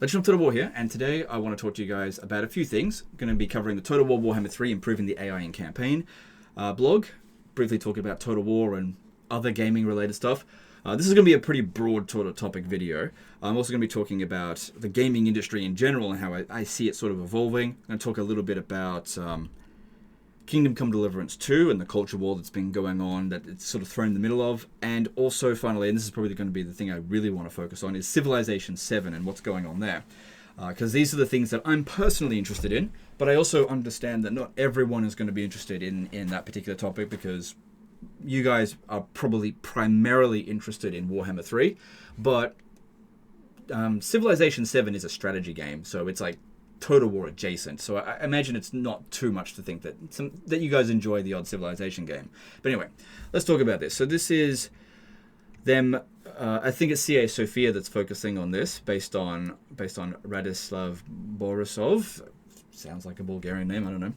Legend of Total War here, and today I want to talk to you guys about a few things. I'm going to be covering the Total War Warhammer 3 Improving the AI in Campaign blog, briefly talking about Total War and other gaming related stuff. This is going to be a pretty broad sort of topic video. I'm also going to be talking about the gaming industry in general and how I see it sort of evolving. I'm going to talk a little bit about Kingdom Come Deliverance 2 and the culture war that's been going on that it's sort of thrown in the middle of. And also, finally, and this is probably going to be the thing I really want to focus on, is Civilization 7 and what's going on there. Because these are the things that I'm personally interested in, but I also understand that not everyone is going to be interested in that particular topic, because you guys are probably primarily interested in Warhammer 3, but Civilization 7 is a strategy game, so it's like Total War adjacent. So I imagine it's not too much to think that you guys enjoy the odd Civilization game. But anyway, let's talk about this. So this is them. I think it's CA Sofia that's focusing on this, based on Radislav Borisov. Sounds like a Bulgarian name. I don't know.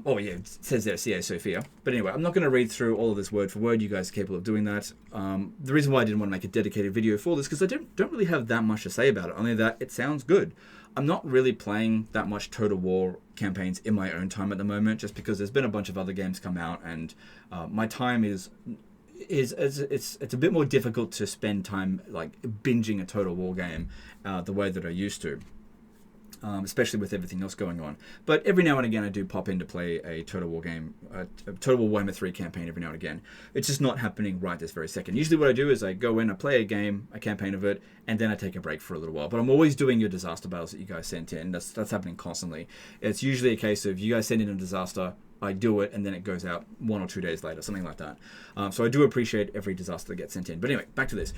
Oh yeah, it says there CA Sofia. But anyway, I'm not going to read through all of this word for word. You guys are capable of doing that. The reason why I didn't want to make a dedicated video for this, because I don't really have that much to say about it, only that it sounds good. I'm not really playing that much Total War campaigns in my own time at the moment, just because there's been a bunch of other games come out, and my time is it's a bit more difficult to spend time like binging a Total War game the way that I used to. Especially with everything else going on. But every now and again I do pop in to play a Total War game, a Total War Warhammer 3 campaign every now and again. It's just not happening right this very second. Usually what I do is I go in, I play a campaign of it, and then I take a break for a little while. But I'm always doing your disaster battles that you guys sent in. That's happening constantly. It's usually a case of you guys send in a disaster, I do it, and then it goes out 1 or 2 days later, something like that. So I do appreciate every disaster that gets sent in. But anyway, back to this.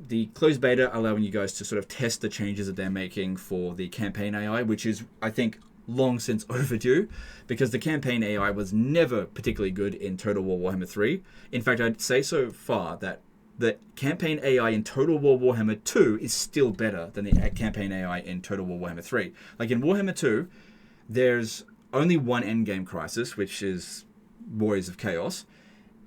The closed beta allowing you guys to sort of test the changes that they're making for the campaign AI, which is, I think, long since overdue, because the campaign AI was never particularly good in Total War Warhammer 3. In fact, I'd say so far that the campaign AI in Total War Warhammer 2 is still better than the campaign AI in Total War Warhammer 3. Like in Warhammer 2, there's only one endgame crisis, which is Warriors of Chaos,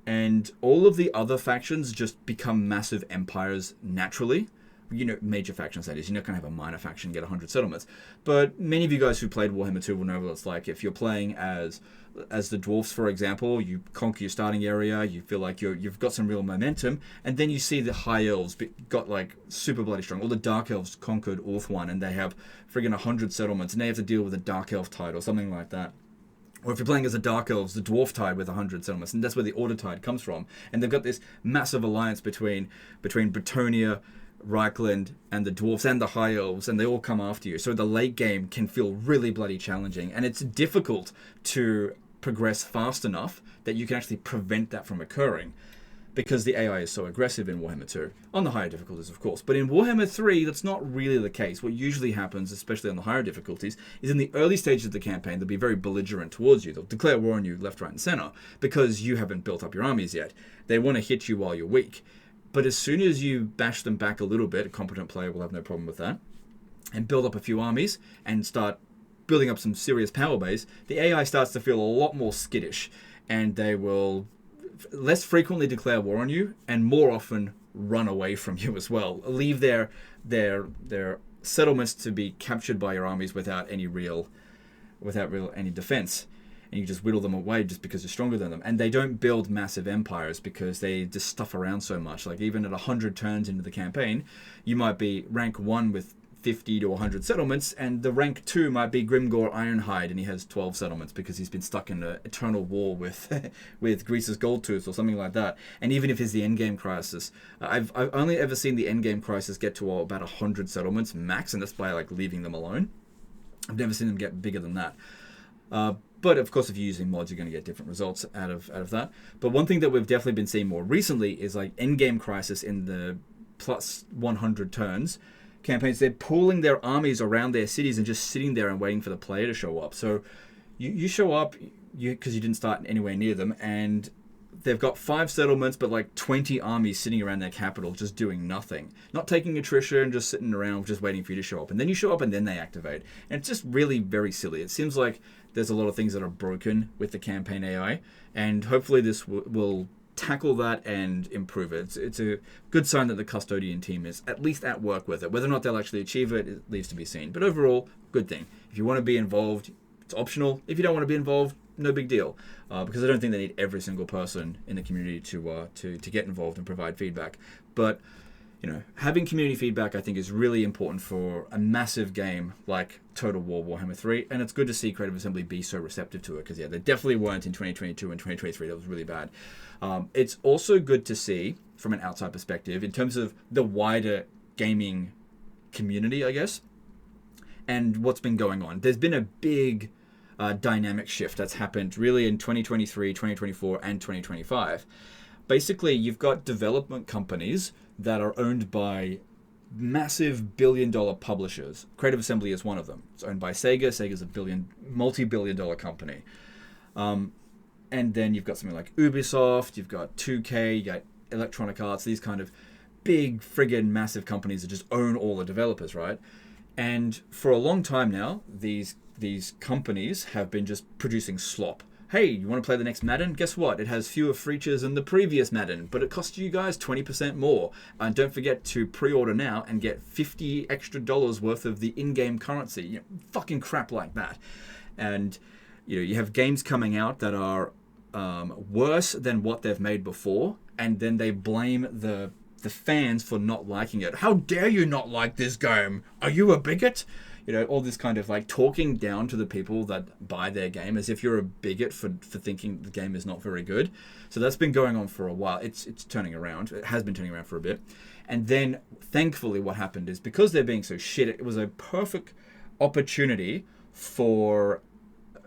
and all of the other factions just become massive empires naturally. You know, major factions, that is. You're not going to have a minor faction get 100 settlements. But many of you guys who played Warhammer 2 will know what it's like. If you're playing as the dwarfs, for example, you conquer your starting area, you feel like you've got some real momentum, and then you see the high elves got like super bloody strong. All the dark elves conquered Orth-1, and they have friggin' 100 settlements, and they have to deal with a dark elf tide or something like that. Or if you're playing as the Dark Elves, the Dwarf Tide with 100 settlements, and that's where the Order Tide comes from. And they've got this massive alliance between Bretonnia, Reichland, and the Dwarfs and the High Elves, and they all come after you. So the late game can feel really bloody challenging, and it's difficult to progress fast enough that you can actually prevent that from occurring, because the AI is so aggressive in Warhammer 2, on the higher difficulties, of course. But in Warhammer 3, that's not really the case. What usually happens, especially on the higher difficulties, is in the early stages of the campaign, they'll be very belligerent towards you. They'll declare war on you left, right, and center, because you haven't built up your armies yet. They want to hit you while you're weak. But as soon as you bash them back a little bit, a competent player will have no problem with that, and build up a few armies, and start building up some serious power base, the AI starts to feel a lot more skittish, and they will less frequently declare war on you, and more often run away from you as well. Leave their settlements to be captured by your armies without any defense, and you just whittle them away just because you're stronger than them. And they don't build massive empires because they just stuff around so much. Like even at 100 turns into the campaign, you might be rank 1 with 50 to 100 settlements, and the rank 2 might be Grimgor Ironhide, and he has 12 settlements because he's been stuck in an eternal war with with Grease's Goldtooth or something like that. And even if it's the endgame crisis, I've only ever seen the endgame crisis get to about 100 settlements max, and that's by like leaving them alone. I've never seen them get bigger than that. But of course, if you're using mods, you're going to get different results out of that. But one thing that we've definitely been seeing more recently is like endgame crisis in the plus 100 turns campaigns. They're pooling their armies around their cities and just sitting there and waiting for the player to show up. So you show up because you didn't start anywhere near them, and they've got 5 settlements but like 20 armies sitting around their capital just doing nothing, not taking attrition, just sitting around just waiting for you to show up. And then you show up and then they activate, and it's just really very silly. It seems like there's a lot of things that are broken with the campaign AI, and hopefully this will tackle that and improve it. It's a good sign that the custodian team is at least at work with it. Whether or not they'll actually achieve it, it leaves to be seen. But overall, good thing. If you want to be involved, it's optional. If you don't want to be involved, no big deal. Because I don't think they need every single person in the community to get involved and provide feedback. But having community feedback, I think, is really important for a massive game like Total War Warhammer 3, and it's good to see Creative Assembly be so receptive to it, because, they definitely weren't in 2022 and 2023. That was really bad. It's also good to see, from an outside perspective, in terms of the wider gaming community, I guess, and what's been going on. There's been a big dynamic shift that's happened really in 2023, 2024, and 2025. Basically, you've got development companies that are owned by massive billion-dollar publishers. Creative Assembly is one of them. It's owned by Sega. Sega's a multi-billion-dollar company. And then you've got something like Ubisoft, you've got 2K, you got Electronic Arts, these kind of big, friggin' massive companies that just own all the developers, right? And for a long time now, these companies have been just producing slop. Hey, you want to play the next Madden? Guess what? It has fewer features than the previous Madden, but it costs you guys 20% more. And don't forget to pre-order now and get $50 extra worth of the in-game currency. Fucking crap like that. And you have games coming out that are worse than what they've made before, and then they blame the fans for not liking it. How dare you not like this game? Are you a bigot? All this kind of like talking down to the people that buy their game as if you're a bigot for thinking the game is not very good. So that's been going on for a while. It's turning around. It has been turning around for a bit. And then thankfully what happened is, because they're being so shit, it was a perfect opportunity for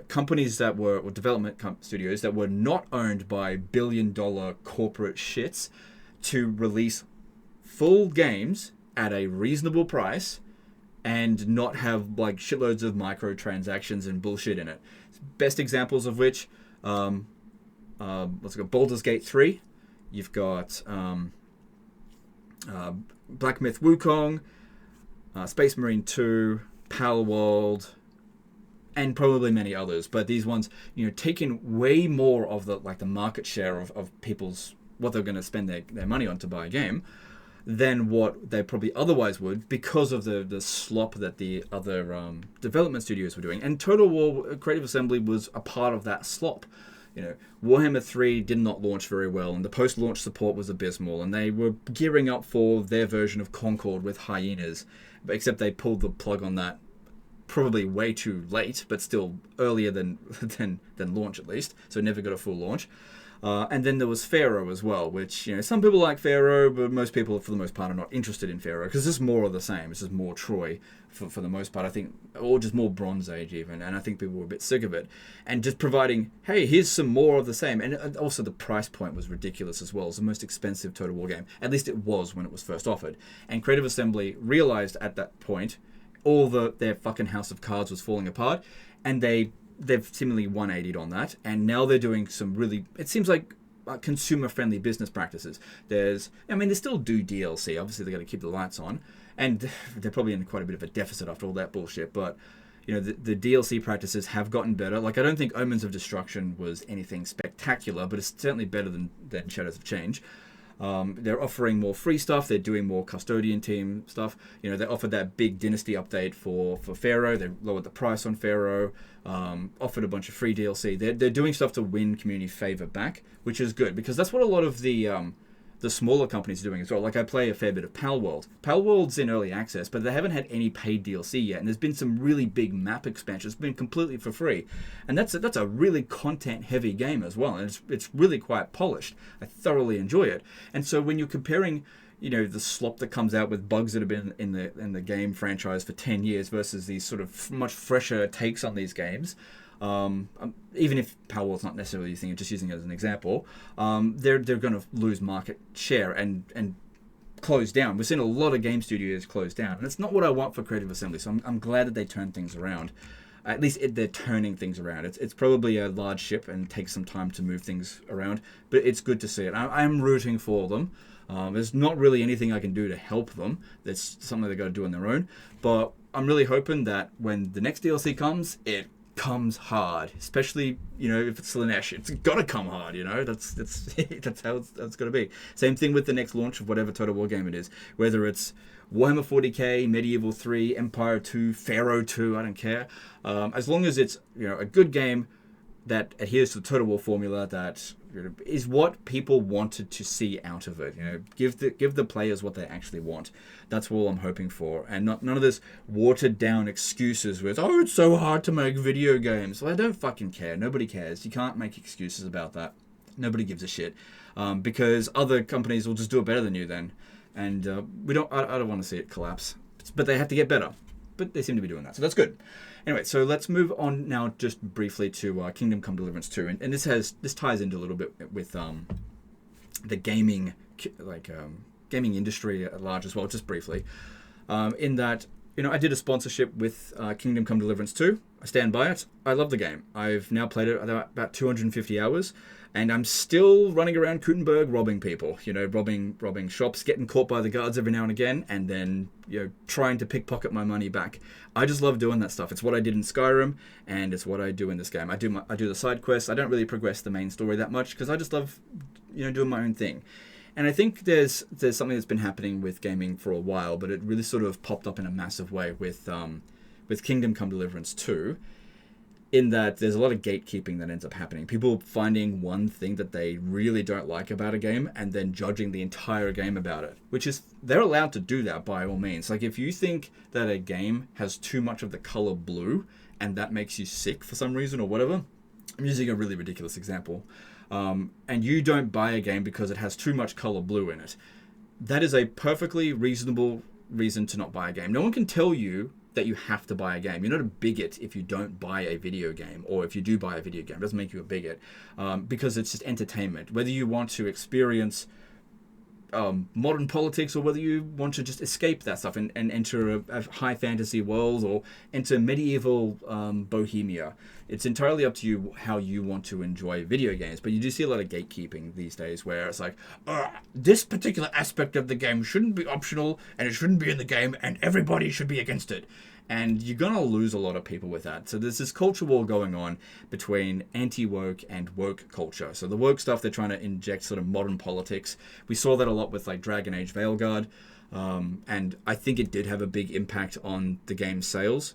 companies that were, or development studios that were not owned by billion-dollar corporate shits, to release full games at a reasonable price and not have like shitloads of microtransactions and bullshit in it. Best examples of which, let's go, Baldur's Gate 3. You've got Black Myth Wukong, Space Marine 2, Palworld, and probably many others. But these ones, taking way more of the market share of people's, what they're going to spend their money on to buy a game, than what they probably otherwise would, because of the slop that the other development studios were doing. And Total War Creative Assembly was a part of that slop. Warhammer 3 did not launch very well, and the post-launch support was abysmal, and they were gearing up for their version of Concord with hyenas, except they pulled the plug on that probably way too late, but still earlier than launch at least, so never got a full launch. And then there was Pharaoh as well, which, some people like Pharaoh, but most people, for the most part, are not interested in Pharaoh, because it's just more of the same. It's just more Troy, for the most part, I think, or just more Bronze Age even, and I think people were a bit sick of it. And just providing, hey, here's some more of the same. And also the price point was ridiculous as well. It's the most expensive Total War game. At least it was when it was first offered. And Creative Assembly realized at that point their fucking house of cards was falling apart, and they've seemingly 180'd on that, and now they're doing some really, it seems like, consumer-friendly business practices. They still do DLC. Obviously, they got to keep the lights on, and they're probably in quite a bit of a deficit after all that bullshit. But the DLC practices have gotten better. Like, I don't think Omens of Destruction was anything spectacular, but it's certainly better than Shadows of Change. They're offering more free stuff. They're doing more custodian team stuff. They offered that big Dynasty update for Pharaoh. They lowered the price on Pharaoh. Offered a bunch of free DLC. They're doing stuff to win community favor back, which is good, because that's what a lot of the smaller companies are doing as well. Like, I play a fair bit of Palworld. Palworld's in early access, but they haven't had any paid DLC yet, and there's been some really big map expansions. It's been completely for free, and that's a really content-heavy game as well, and it's really quite polished. I thoroughly enjoy it. And so when you're comparing, the slop that comes out with bugs that have been in the game franchise for 10 years versus these sort of much fresher takes on these games, even if Palworld's not necessarily using it, just using it as an example, they're going to lose market share and close down. We're seeing a lot of game studios close down, and it's not what I want for Creative Assembly. So I'm glad that they turn things around. At least they're turning things around. It's probably a large ship and takes some time to move things around, but it's good to see it. I'm rooting for them. There's not really anything I can do to help them. That's something they got to do on their own. But I'm really hoping that when the next DLC comes, it comes hard, especially, if it's Slanesh, it's gotta come hard, that's that's how it's gotta be. Same thing with the next launch of whatever Total War game it is, whether it's Warhammer 40k, Medieval 3, Empire 2, Pharaoh 2, I don't care. As long as it's, a good game that adheres to the Total War formula, that is what people wanted to see out of it. Give the players what they actually want. That's all I'm hoping for, and none of this watered down excuses with, oh, it's so hard to make video games. Well, I don't fucking care. Nobody cares. You can't make excuses about that. Nobody gives a shit, because other companies will just do it better than you then, and I don't want to see it collapse. But they have to get better. But they seem to be doing that, so that's good. Anyway, so let's move on now just briefly to Kingdom Come Deliverance 2. And this ties into a little bit with the gaming gaming industry at large as well, just briefly. In that, I did a sponsorship with Kingdom Come Deliverance 2. I stand by it. I love the game. I've now played it about 250 hours. And I'm still running around Kuttenberg robbing people, robbing shops, getting caught by the guards every now and again, and then, trying to pickpocket my money back. I just love doing that stuff. It's what I did in Skyrim, and it's what I do in this game. I do the side quests. I don't really progress the main story that much, because I just love, doing my own thing. And I think there's something that's been happening with gaming for a while, but it really sort of popped up in a massive way with Kingdom Come Deliverance 2. In that there's a lot of gatekeeping that ends up happening. People finding one thing that they really don't like about a game and then judging the entire game about it. Which is, they're allowed to do that by all means. Like, if you think that a game has too much of the color blue and that makes you sick for some reason or whatever, I'm using a really ridiculous example, and you don't buy a game because it has too much color blue in it, that is a perfectly reasonable reason to not buy a game. No one can tell you that you have to buy a game. You're not a bigot if you don't buy a video game, or if you do buy a video game. It doesn't make you a bigot, because it's just entertainment. Whether you want to experience modern politics, or whether you want to just escape that stuff and enter a high fantasy world, or enter medieval Bohemia, it's entirely up to you how you want to enjoy video games. But you do see a lot of gatekeeping these days, where it's like, this particular aspect of the game shouldn't be optional, and it shouldn't be in the game, and everybody should be against it. And you're going to lose a lot of people with that. So there's this culture war going on between anti-woke and woke culture. So the woke stuff, they're trying to inject sort of modern politics. We saw that a lot with like Dragon Age Veilguard. And I think it did have a big impact on the game's sales,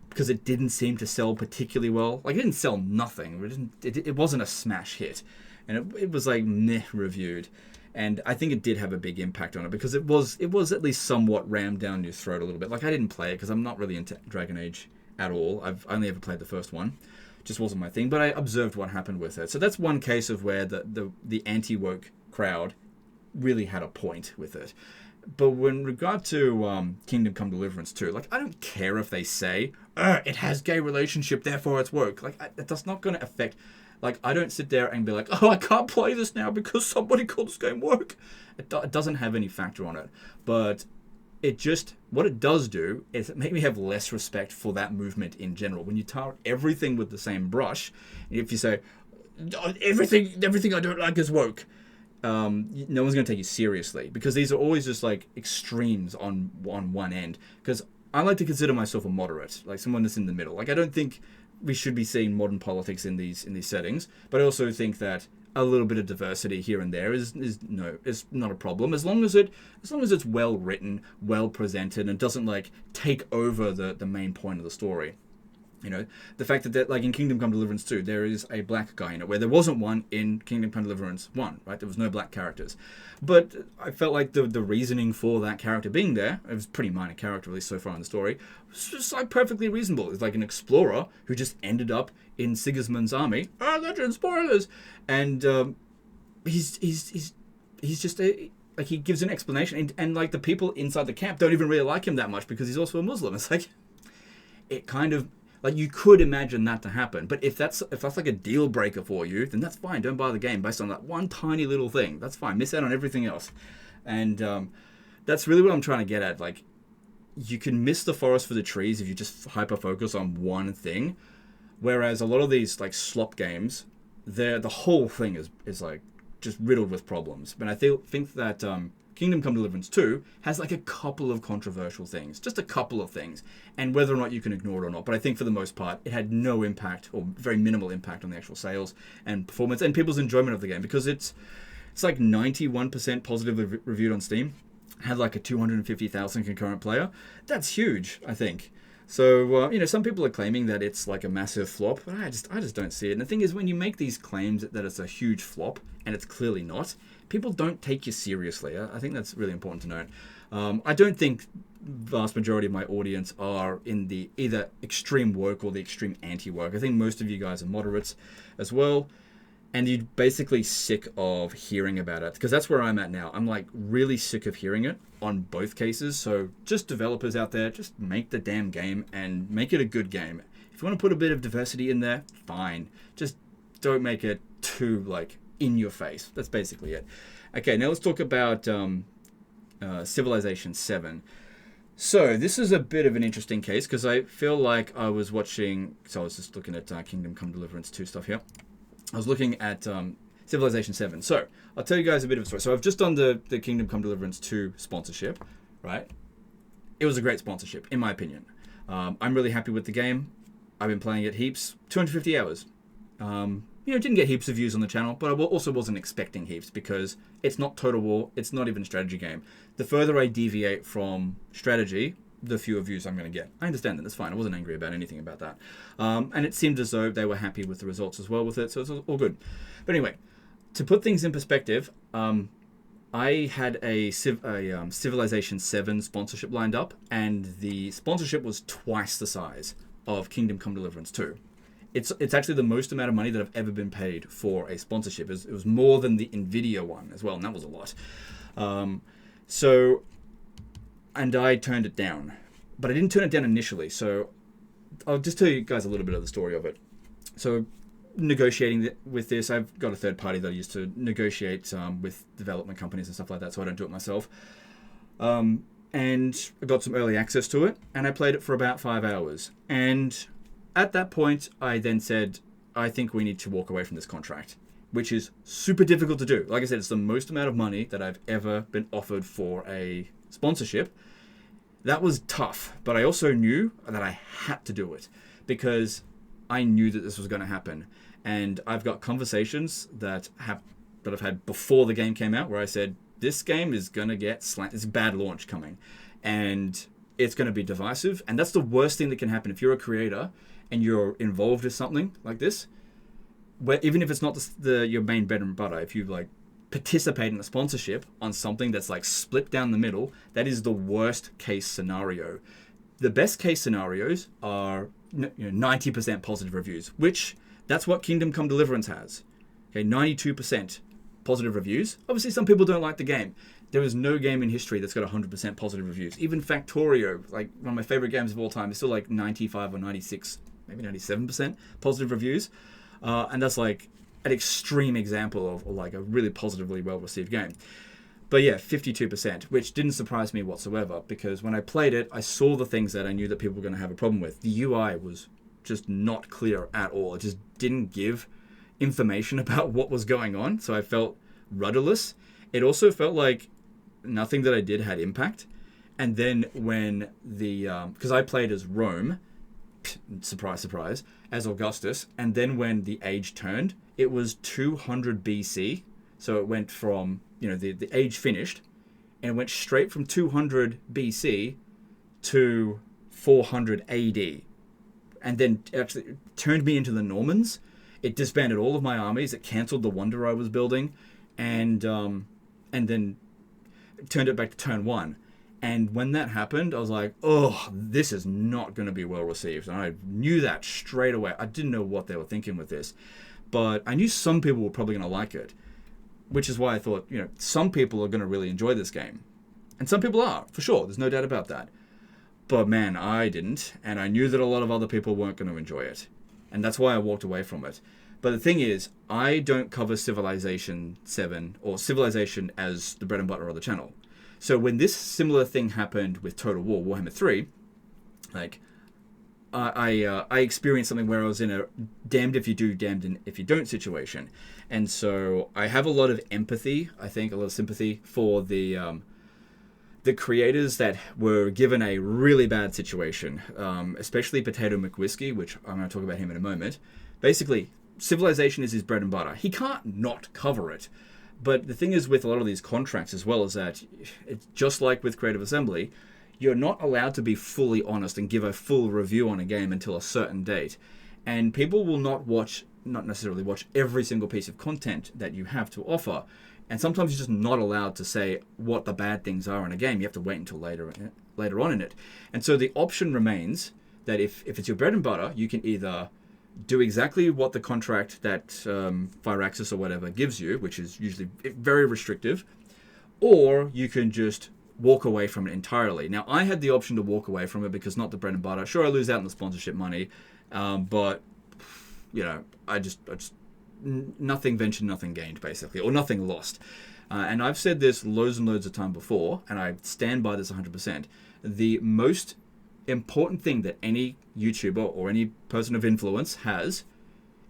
because it didn't seem to sell particularly well. Like, it didn't sell nothing. It wasn't a smash hit. And it was like meh reviewed. And I think it did have a big impact on it, because it was at least somewhat rammed down your throat a little bit. Like, I didn't play it because I'm not really into Dragon Age at all. I've only ever played the first one. Just wasn't my thing. But I observed what happened with it. So that's one case of where the anti-woke crowd really had a point with it. But when regard to Kingdom Come Deliverance 2, like, I don't care if they say, it has gay relationship, therefore it's woke. Like, that's not going to affect... Like, I don't sit there and be like, I can't play this now because somebody called this game woke. It doesn't have any factor on it. But what it does do is it makes me have less respect for that movement in general. When you tar everything with the same brush, if you say, everything I don't like is woke, no one's going to take you seriously. Because these are always just, like, extremes on one end. Because I like to consider myself a moderate, like someone that's in the middle. Like, I don't think we should be seeing modern politics in these settings, but I also think that a little bit of diversity here and there is not a problem, as long as it's well written, well presented, and doesn't like take over the main point of the story. The fact that like in Kingdom Come Deliverance 2, there is a black guy in it, where there wasn't one in Kingdom Come Deliverance 1, right? There was no black characters. But I felt like the reasoning for that character being there, it was a pretty minor character, at least so far in the story, was just like perfectly reasonable. It's like an explorer who just ended up in Sigismund's army. Legend spoilers! And he's just like, he gives an explanation, and like the people inside the camp don't even really like him that much because he's also a Muslim. It's like, it kind of... Like, you could imagine that to happen, but if that's like a deal breaker for you, then that's fine. Don't buy the game based on that one tiny little thing. That's fine. Miss out on everything else. And that's really what I'm trying to get at. Like, you can miss the forest for the trees if you just hyper focus on one thing, whereas a lot of these like slop games, the whole thing is like just riddled with problems. But I think that Kingdom Come Deliverance 2 has like a couple of controversial things, just a couple of things, and whether or not you can ignore it or not. But I think for the most part, it had no impact or very minimal impact on the actual sales and performance and people's enjoyment of the game, because it's like 91% positively reviewed on Steam, had like a 250,000 concurrent player. That's huge, I think. So, some people are claiming that it's like a massive flop, but I just don't see it. And the thing is, when you make these claims that it's a huge flop, and it's clearly not, people don't take you seriously. I think that's really important to note. I don't think vast majority of my audience are in the either extreme woke or the extreme anti-woke. I think most of you guys are moderates as well. And you're basically sick of hearing about it, because that's where I'm at now. I'm like really sick of hearing it on both cases. So just developers out there, just make the damn game and make it a good game. If you want to put a bit of diversity in there, fine. Just don't make it too like in your face. That's basically it. Okay, now let's talk about Civilization 7. So this is a bit of an interesting case, because I feel like I was watching, so I was just looking at Kingdom Come Deliverance 2 stuff here. I was looking at Civilization 7. So I'll tell you guys a bit of a story. So I've just done the Kingdom Come Deliverance 2 sponsorship, right? It was a great sponsorship, in my opinion. I'm really happy with the game. I've been playing it heaps, 250 hours. Didn't get heaps of views on the channel, but I also wasn't expecting heaps, because it's not Total War. It's not even a strategy game. The further I deviate from strategy, the fewer views I'm going to get. I understand that. That's fine. I wasn't angry about anything about that. And it seemed as though they were happy with the results as well with it, so it's all good. But anyway, to put things in perspective, I had a Civilization 7 sponsorship lined up, and the sponsorship was twice the size of Kingdom Come Deliverance 2. It's actually the most amount of money that I've ever been paid for a sponsorship. It was more than the Nvidia one as well, and that was a lot. And I turned it down. But I didn't turn it down initially, so I'll just tell you guys a little bit of the story of it. So, negotiating with this, I've got a third party that I use to negotiate with development companies and stuff like that, so I don't do it myself. And I got some early access to it, and I played it for about 5 hours. And at that point, I then said, I think we need to walk away from this contract, which is super difficult to do. Like I said, it's the most amount of money that I've ever been offered for a sponsorship. That was tough, but I also knew that I had to do it, because I knew that this was going to happen. And I've got conversations that I've had before the game came out, where I said, this game is going to get slammed. It's a bad launch coming, and it's going to be divisive. And that's the worst thing that can happen if you're a creator and you're involved with something like this, where even if it's not your main bread and butter, if you like participate in a sponsorship on something that's like split down the middle, that is the worst case scenario. The best case scenarios are 90% positive reviews, which that's what Kingdom Come Deliverance has. Okay, 92% positive reviews. Obviously, some people don't like the game. There is no game in history that's got 100% positive reviews. Even Factorio, like one of my favorite games of all time, is still like 95 or 96, maybe 97% positive reviews. And that's like an extreme example of like a really positively well-received game. But yeah, 52%, which didn't surprise me whatsoever, because when I played it, I saw the things that I knew that people were going to have a problem with. The UI was just not clear at all. It just didn't give information about what was going on, so I felt rudderless. It also felt like nothing that I did had impact. And then when because I played as Rome, surprise, surprise, as Augustus, and then when the age turned, it was 200 BC. So it went from, the age finished, and it went straight from 200 BC to 400 AD. And then actually turned me into the Normans. It disbanded all of my armies. It cancelled the wonder I was building, and then turned it back to turn 1. And when that happened, I was like, oh, this is not going to be well received. And I knew that straight away. I didn't know what they were thinking with this, but I knew some people were probably going to like it, which is why I thought, some people are going to really enjoy this game. And some people are, for sure. There's no doubt about that. But man, I didn't. And I knew that a lot of other people weren't going to enjoy it. And that's why I walked away from it. But the thing is, I don't cover Civilization 7 or Civilization as the bread and butter of the channel. So when this similar thing happened with Total War, Warhammer 3, like, I experienced something where I was in a damned if you do, damned if you don't situation. And so I have a lot of empathy, I think, a lot of sympathy for the the creators that were given a really bad situation, especially PotatoMcWhiskey, which I'm going to talk about him in a moment. Basically, Civilization is his bread and butter. He can't not cover it. But the thing is with a lot of these contracts as well is that it's just like with Creative Assembly, you're not allowed to be fully honest and give a full review on a game until a certain date. And people will not necessarily watch every single piece of content that you have to offer. And sometimes you're just not allowed to say what the bad things are in a game. You have to wait until later on in it. And so the option remains that if it's your bread and butter, you can either do exactly what the contract that Firaxis or whatever gives you, which is usually very restrictive, or you can just walk away from it entirely. Now, I had the option to walk away from it because not the bread and butter. Sure, I lose out on the sponsorship money, but I just nothing ventured, nothing gained, basically, or nothing lost. And I've said this loads and loads of time before, and I stand by this 100%. The most important thing that any YouTuber or any person of influence has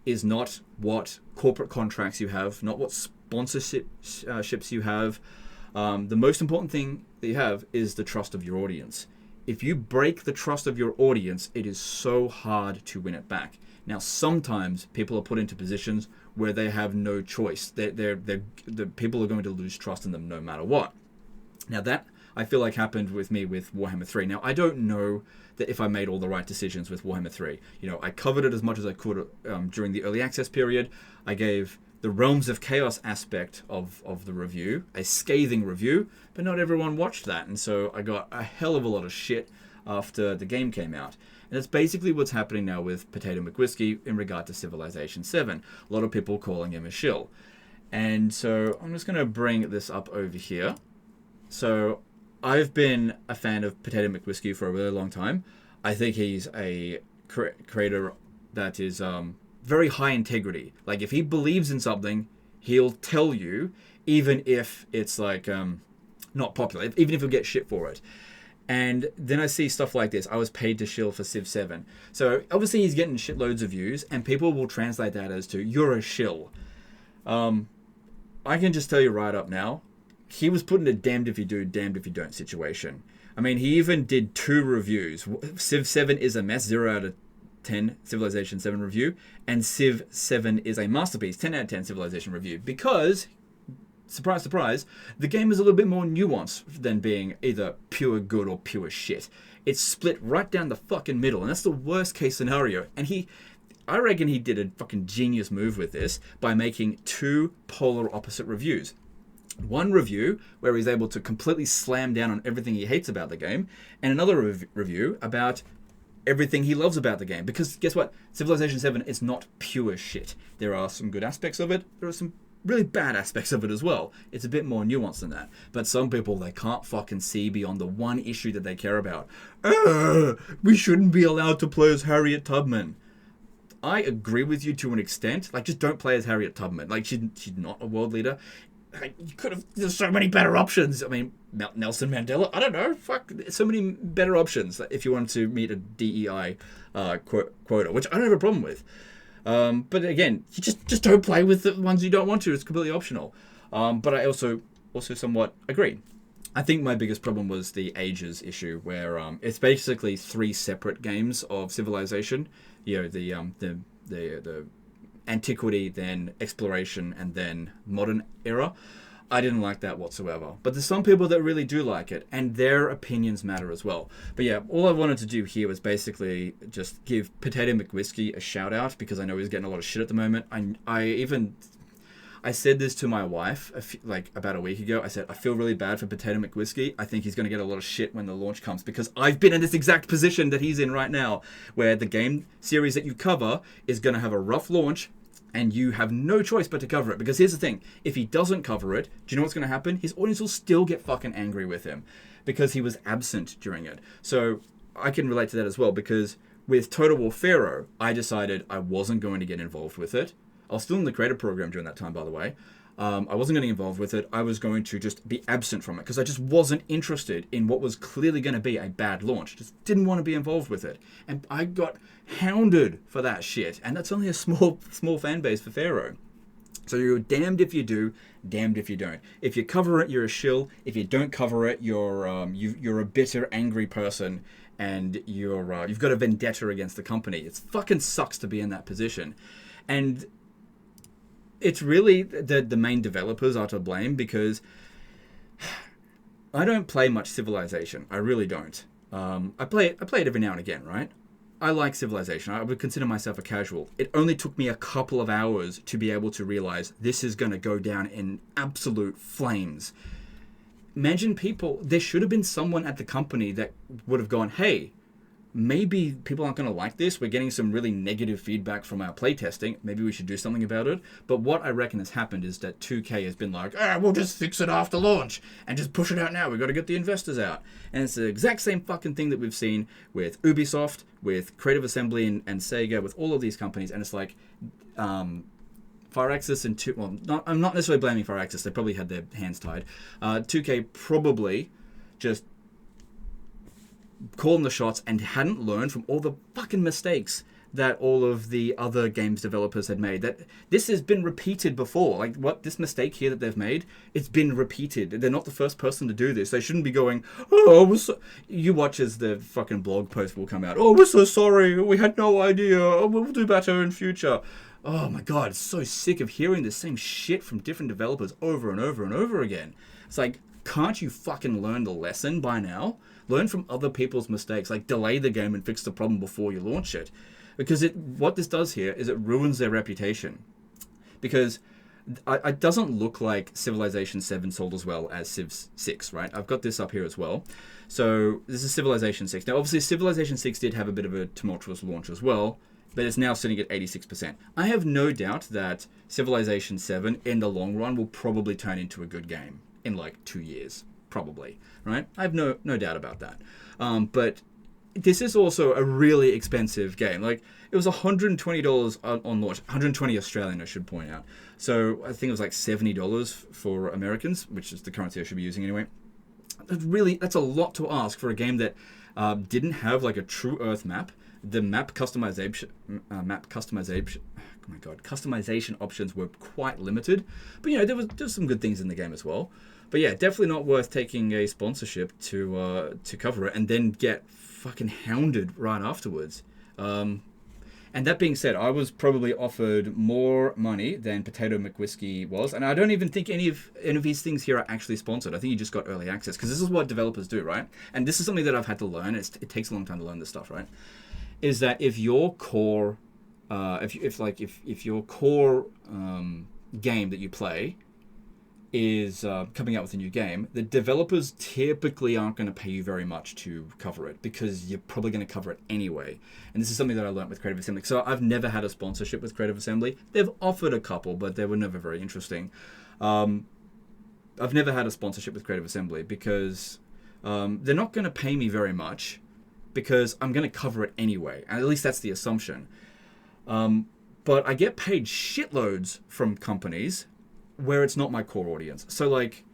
is not what corporate contracts you have, not what sponsorships you have. The most important thing that you have is the trust of your audience. If you break the trust of your audience, it is so hard to win it back. Now, sometimes people are put into positions where they have no choice. The people are going to lose trust in them no matter what. Now, that I feel like happened with me with Warhammer 3. Now, I don't know that if I made all the right decisions with Warhammer 3. I covered it as much as I could during the early access period. I gave the Realms of Chaos aspect of the review a scathing review, but not everyone watched that, and so I got a hell of a lot of shit after the game came out. And that's basically what's happening now with PotatoMcWhiskey in regard to Civilization 7. A lot of people calling him a shill. And so I'm just going to bring this up over here. So I've been a fan of PotatoMcWhiskey for a really long time. I think he's a creator that is very high integrity. Like, if he believes in something, he'll tell you, even if it's like not popular, even if he'll get shit for it. And then I see stuff like this. I was paid to shill for Civ 7. So obviously he's getting shitloads of views, and people will translate that as to, you're a shill. I can just tell you right up now, he was put in a damned if you do, damned if you don't situation. I mean, he even did 2 reviews. Civ 7 is a mess, 0 out of 10 Civilization 7 review, and Civ 7 is a masterpiece, 10 out of 10 Civilization review, because, surprise, surprise, the game is a little bit more nuanced than being either pure good or pure shit. It's split right down the fucking middle, and that's the worst case scenario. And I reckon he did a fucking genius move with this by making 2 polar opposite reviews. One review where he's able to completely slam down on everything he hates about the game, and another review about everything he loves about the game. Because guess what? Civilization 7 is not pure shit. There are some good aspects of it. There are some really bad aspects of it as well. It's a bit more nuanced than that. But some people, they can't fucking see beyond the one issue that they care about. We shouldn't be allowed to play as Harriet Tubman. I agree with you to an extent. Like, just don't play as Harriet Tubman. Like, she's not a world leader. You could have, there's so many better options. I mean, Nelson Mandela, I don't know, fuck, so many better options if you want to meet a DEI quota, which I don't have a problem with. But again, you just don't play with the ones you don't want to. It's completely optional. But I also somewhat agree. I think my biggest problem was the ages issue, where it's basically 3 separate games of Civilization. The antiquity, then exploration, and then modern era. I didn't like that whatsoever. But there's some people that really do like it, and their opinions matter as well. But yeah, all I wanted to do here was basically just give PotatoMcWhiskey a shout out, because I know he's getting a lot of shit at the moment. I said this to my wife about a week ago. I said, I feel really bad for PotatoMcWhiskey. I think he's going to get a lot of shit when the launch comes, because I've been in this exact position that he's in right now, where the game series that you cover is going to have a rough launch, and you have no choice but to cover it. Because here's the thing, if he doesn't cover it, do you know what's going to happen? His audience will still get fucking angry with him, because he was absent during it. So I can relate to that as well, because with Total War Pharaoh, I decided I wasn't going to get involved with it. I was still in the creator program during that time, by the way. I wasn't getting involved with it. I was going to just be absent from it, because I just wasn't interested in what was clearly going to be a bad launch. Just didn't want to be involved with it. And I got hounded for that shit. And that's only a small fan base for Pharaoh. So you're damned if you do, damned if you don't. If you cover it, you're a shill. If you don't cover it, you're a bitter, angry person, and you've got a vendetta against the company. It fucking sucks to be in that position, and it's really the main developers are to blame, because I don't play much Civilization. I really don't. I play it every now and again, right? I like Civilization. I would consider myself a casual. It only took me a couple of hours to be able to realize this is going to go down in absolute flames. Imagine there should have been someone at the company that would have gone, hey, maybe people aren't going to like this. We're getting some really negative feedback from our playtesting. Maybe we should do something about it. But what I reckon has happened is that 2K has been like, we'll just fix it after launch and just push it out now. We've got to get the investors out. And it's the exact same fucking thing that we've seen with Ubisoft, with Creative Assembly and Sega, with all of these companies. And it's like Firaxis and I'm not necessarily blaming Firaxis. They probably had their hands tied. 2K probably just calling the shots and hadn't learned from all the fucking mistakes that all of the other games developers had made. That this has been repeated before. Like, this mistake here that they've made, it's been repeated. They're not the first person to do this. They shouldn't be going, you watch as the fucking blog post will come out. Oh, we're so sorry. We had no idea. Oh, we'll do better in future. Oh my God, it's so sick of hearing the same shit from different developers over and over and over again. It's like, can't you fucking learn the lesson by now? Learn from other people's mistakes. Like, delay the game and fix the problem before you launch it. Because what this does here is it ruins their reputation. Because it doesn't look like Civilization 7 sold as well as Civ 6, right? I've got this up here as well. So this is Civilization 6. Now, obviously, Civilization 6 did have a bit of a tumultuous launch as well, but it's now sitting at 86%. I have no doubt that Civilization 7, in the long run, will probably turn into a good game in like 2 years. Probably, right? I have no doubt about that. But this is also a really expensive game. Like, it was $120 on launch, 120 Australian, I should point out. So I think it was like $70 for Americans, which is the currency I should be using anyway. That's a lot to ask for a game that didn't have like a true Earth map. The map customization, oh my God, customization options were quite limited. But there was some good things in the game as well. But yeah, definitely not worth taking a sponsorship to cover it and then get fucking hounded right afterwards. And that being said, I was probably offered more money than PotatoMcWhiskey was, and I don't even think any of these things here are actually sponsored. I think you just got early access, because this is what developers do, right? And this is something that I've had to learn. It takes a long time to learn this stuff, right? Is that if your core, if your core game that you play is coming out with a new game, the developers typically aren't going to pay you very much to cover it, because you're probably going to cover it anyway. And this is something that I learned with Creative Assembly. So I've never had a sponsorship with Creative Assembly. They've offered a couple, but they were never very interesting. I've never had a sponsorship with Creative Assembly because they're not going to pay me very much, because I'm going to cover it anyway. And at least that's the assumption. But I get paid shitloads from companies where it's not my core audience. So like,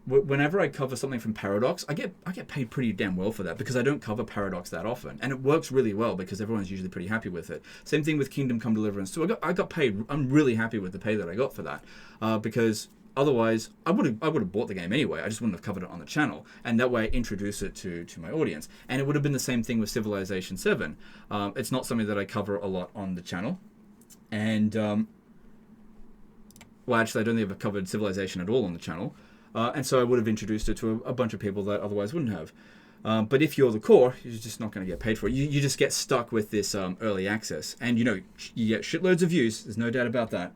whenever I cover something from Paradox, I get paid pretty damn well for that, because I don't cover Paradox that often, and it works really well because everyone's usually pretty happy with it. Same thing with Kingdom Come Deliverance too. I got paid. I'm really happy with the pay that I got for that, because otherwise I would have bought the game anyway. I just wouldn't have covered it on the channel, and that way I introduce it to my audience. And it would have been the same thing with Civilization 7. It's not something that I cover a lot on the channel, and well, actually, I don't think I've covered Civilization at all on the channel. And so I would have introduced it to a bunch of people that otherwise wouldn't have. But if you're the core, you're just not going to get paid for it. You just get stuck with this early access. And, you get shitloads of views. There's no doubt about that.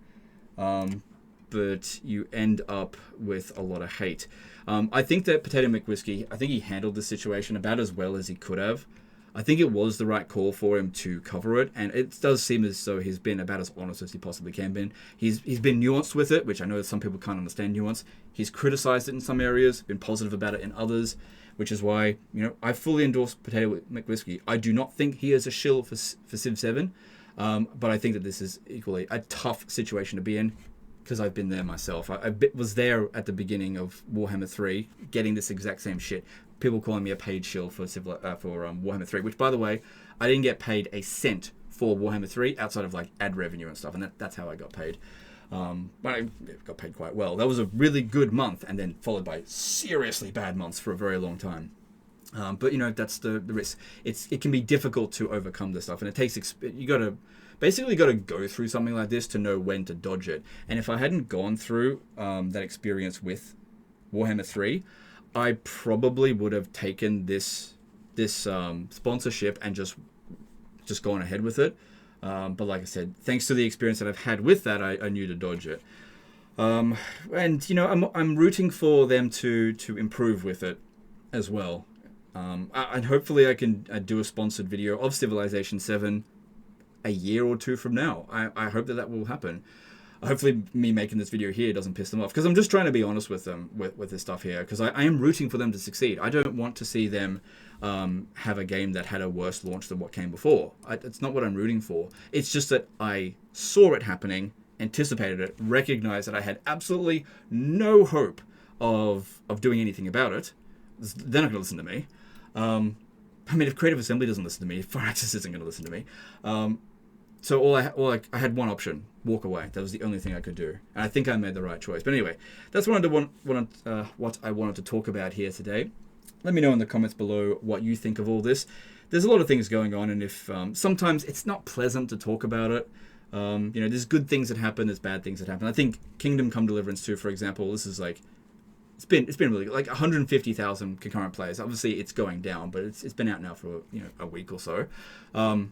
But you end up with a lot of hate. I think that PotatoMcWhiskey, I think he handled the situation about as well as he could have. I think it was the right call for him to cover it, and it does seem as though he's been about as honest as he possibly can be. He's been nuanced with it, which I know some people can't understand nuance. He's criticized it in some areas, been positive about it in others, which is why, I fully endorse PotatoMcWhiskey. I do not think he is a shill for Civ 7, but I think that this is equally a tough situation to be in, because I've been there myself. I was there at the beginning of Warhammer 3, getting this exact same shit. People calling me a paid shill for Warhammer 3, which, by the way, I didn't get paid a cent for Warhammer 3 outside of like ad revenue and stuff, and that's how I got paid. But I got paid quite well. That was a really good month, and then followed by seriously bad months for a very long time. But that's the risk. It can be difficult to overcome this stuff, and it takes you got to go through something like this to know when to dodge it. And if I hadn't gone through that experience with Warhammer 3, I probably would have taken this sponsorship and just gone ahead with it. But like I said, thanks to the experience that I've had with that, I knew to dodge it. And I'm rooting for them to improve with it as well. And hopefully I can do a sponsored video of Civilization 7 a year or two from now. I hope that will happen. Hopefully me making this video here doesn't piss them off, because I'm just trying to be honest with them with this stuff here, because I am rooting for them to succeed. I don't want to see them have a game that had a worse launch than what came before. It's not what I'm rooting for. It's just that I saw it happening, anticipated it, recognized that I had absolutely no hope of doing anything about it. They're not going to listen to me. I mean, if Creative Assembly doesn't listen to me, Firaxis isn't going to listen to me. So I had one option: walk away. That was the only thing I could do, and I think I made the right choice. But anyway, that's what I wanted to talk about here today. Let me know in the comments below what you think of all this. There's a lot of things going on, and if sometimes it's not pleasant to talk about it. There's good things that happen, there's bad things that happen. I think Kingdom Come Deliverance 2, for example, this is like it's been really good. Like 150,000 concurrent players. Obviously, it's going down, but it's been out now for a week or so. I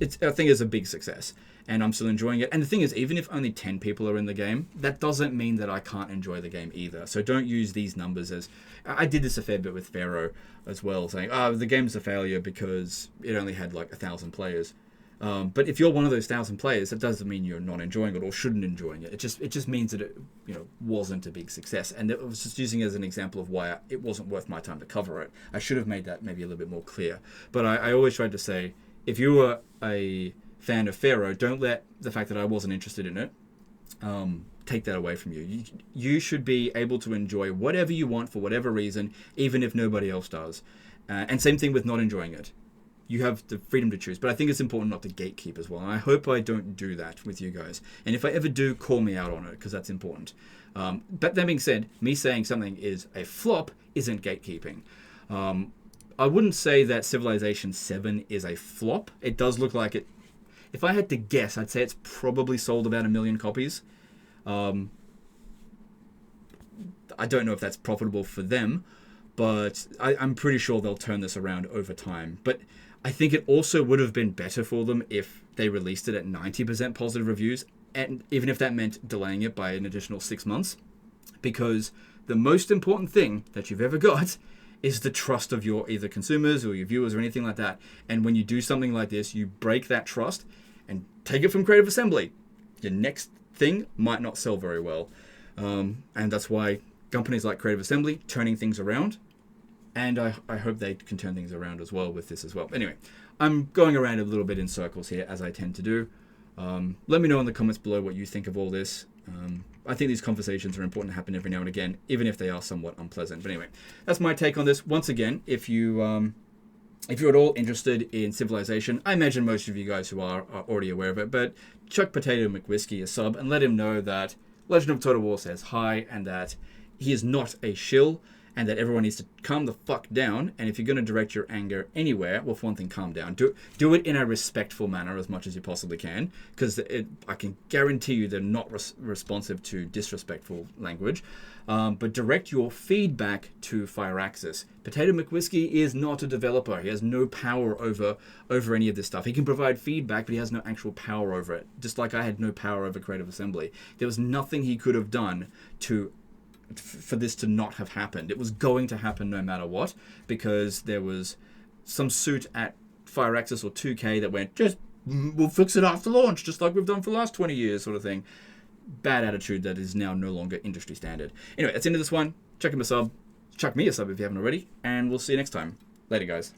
think it's a big success, and I'm still enjoying it. And the thing is, even if only 10 people are in the game, that doesn't mean that I can't enjoy the game either. So don't use these numbers as... I did this a fair bit with Pharaoh as well, saying, the game's a failure because it only had like 1,000 players. But if you're one of those 1,000 players, that doesn't mean you're not enjoying it or shouldn't enjoying it. It just means that it wasn't a big success. And I was just using it as an example of why it wasn't worth my time to cover it. I should have made that maybe a little bit more clear. But I always tried to say, if you were a fan of Pharaoh, don't let the fact that I wasn't interested in it take that away from you. You should be able to enjoy whatever you want for whatever reason, even if nobody else does. And same thing with not enjoying it. You have the freedom to choose, but I think it's important not to gatekeep as well. And I hope I don't do that with you guys. And if I ever do, call me out on it, because that's important. But that being said, me saying something is a flop isn't gatekeeping. I wouldn't say that Civilization 7 is a flop. It does look like it. If I had to guess, I'd say it's probably sold about 1 million copies. I don't know if that's profitable for them, but I'm pretty sure they'll turn this around over time. But I think it also would have been better for them if they released it at 90% positive reviews, and even if that meant delaying it by an additional 6 months, because the most important thing that you've ever got is the trust of your either consumers or your viewers or anything like that. And when you do something like this, you break that trust and take it from Creative Assembly. Your next thing might not sell very well. And that's why companies like Creative Assembly turning things around. And I hope they can turn things around as well with this as well. Anyway, I'm going around a little bit in circles here, as I tend to do. Let me know in the comments below what you think of all this. I think these conversations are important to happen every now and again, even if they are somewhat unpleasant. But anyway, that's my take on this. Once again, if you're at all interested in Civilization, I imagine most of you guys who are already aware of it, but chuck PotatoMcWhiskey a sub and let him know that Legend of Total War says hi, and that he is not a shill, and that everyone needs to calm the fuck down. And if you're going to direct your anger anywhere, well, for one thing, calm down. Do it in a respectful manner as much as you possibly can, because I can guarantee you they're not responsive to disrespectful language. But direct your feedback to Firaxis. PotatoMcWhiskey is not a developer. He has no power over any of this stuff. He can provide feedback, but he has no actual power over it. Just like I had no power over Creative Assembly. There was nothing he could have done for this to not have happened. It was going to happen no matter what, because there was some suit at Firaxis or 2K that went, we'll fix it after launch, just like we've done for the last 20 years, sort of thing. Bad attitude that is now no longer industry standard. Anyway, that's the end of this one. Chuck me a sub if you haven't already, and we'll see you next time. Later, guys.